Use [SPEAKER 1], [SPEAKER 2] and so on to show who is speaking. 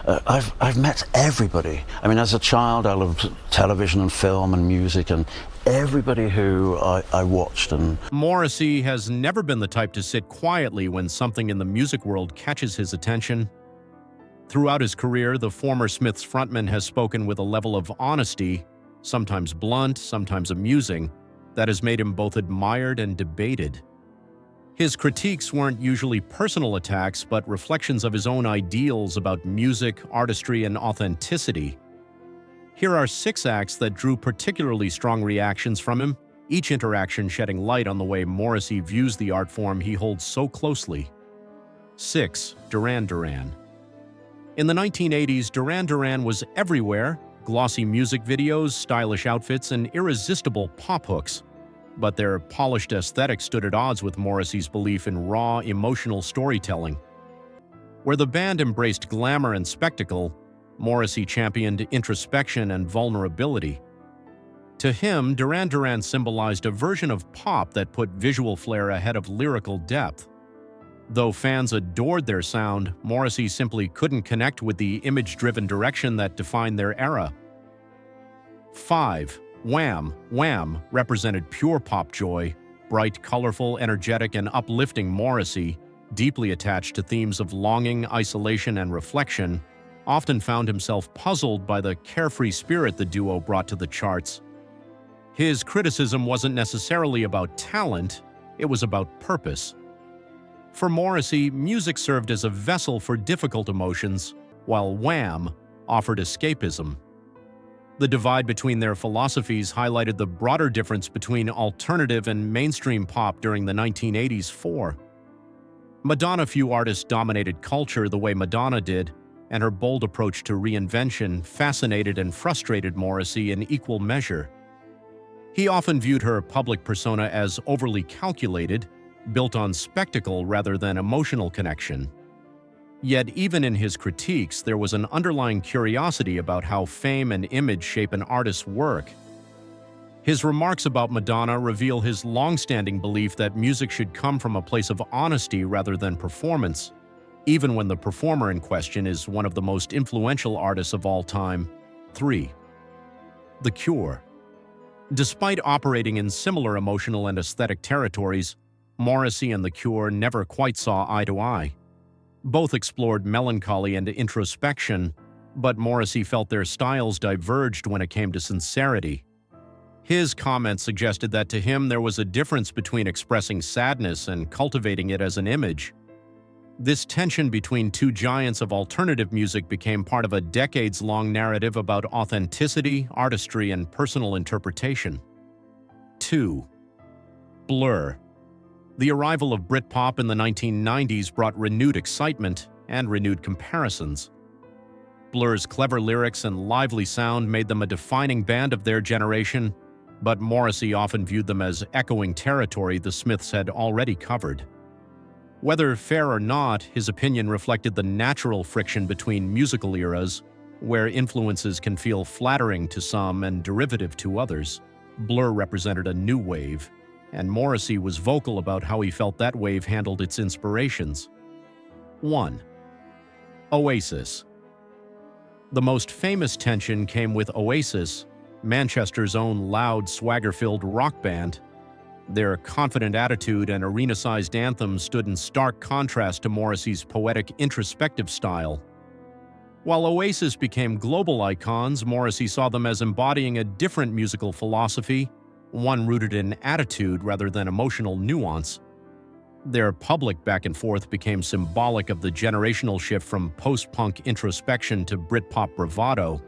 [SPEAKER 1] I've met everybody. I mean, as a child, I loved television and film and music, and everybody who I watched. And
[SPEAKER 2] Morrissey has never been the type to sit quietly when something in the music world catches his attention. Throughout his career, the former Smiths frontman has spoken with a level of honesty, sometimes blunt, sometimes amusing, that has made him both admired and debated. His critiques weren't usually personal attacks, but reflections of his own ideals about music, artistry, and authenticity. Here are 6 acts that drew particularly strong reactions from him, each interaction shedding light on the way Morrissey views the art form he holds so closely. 6. Duran Duran. In the 1980s, Duran Duran was everywhere: glossy music videos, stylish outfits, and irresistible pop hooks. But their polished aesthetic stood at odds with Morrissey's belief in raw, emotional storytelling. Where the band embraced glamour and spectacle, Morrissey championed introspection and vulnerability. To him, Duran Duran symbolized a version of pop that put visual flair ahead of lyrical depth. Though fans adored their sound, Morrissey simply couldn't connect with the image-driven direction that defined their era. 5. Wham! Wham! Represented pure pop joy. Bright, colorful, energetic, and uplifting Morrissey, deeply attached to themes of longing, isolation, and reflection, often found himself puzzled by the carefree spirit the duo brought to the charts. His criticism wasn't necessarily about talent, it was about purpose. For Morrissey, music served as a vessel for difficult emotions, while Wham! Offered escapism. The divide between their philosophies highlighted the broader difference between alternative and mainstream pop during the 1980s. 4. Madonna. Few artists dominated culture the way Madonna did, and her bold approach to reinvention fascinated and frustrated Morrissey in equal measure. He often viewed her public persona as overly calculated, built on spectacle rather than emotional connection. Yet even in his critiques, there was an underlying curiosity about how fame and image shape an artist's work. His remarks about Madonna reveal his long-standing belief that music should come from a place of honesty rather than performance, even when the performer in question is one of the most influential artists of all time. 3. The Cure. Despite operating in similar emotional and aesthetic territories, Morrissey and The Cure never quite saw eye to eye. Both explored melancholy and introspection, but Morrissey felt their styles diverged when it came to sincerity. His comments suggested that to him there was a difference between expressing sadness and cultivating it as an image. This tension between two giants of alternative music became part of a decades-long narrative about authenticity, artistry, and personal interpretation. 2. Blur. The arrival of Britpop in the 1990s brought renewed excitement and renewed comparisons. Blur's clever lyrics and lively sound made them a defining band of their generation, but Morrissey often viewed them as echoing territory the Smiths had already covered. Whether fair or not, his opinion reflected the natural friction between musical eras, where influences can feel flattering to some and derivative to others. Blur represented a new wave, and Morrissey was vocal about how he felt that wave handled its inspirations. 1. Oasis. The most famous tension came with Oasis, Manchester's own loud, swagger-filled rock band. Their confident attitude and arena-sized anthems stood in stark contrast to Morrissey's poetic, introspective style. While Oasis became global icons, Morrissey saw them as embodying a different musical philosophy, one rooted in attitude rather than emotional nuance. Their public back and forth became symbolic of the generational shift from post-punk introspection to Britpop bravado,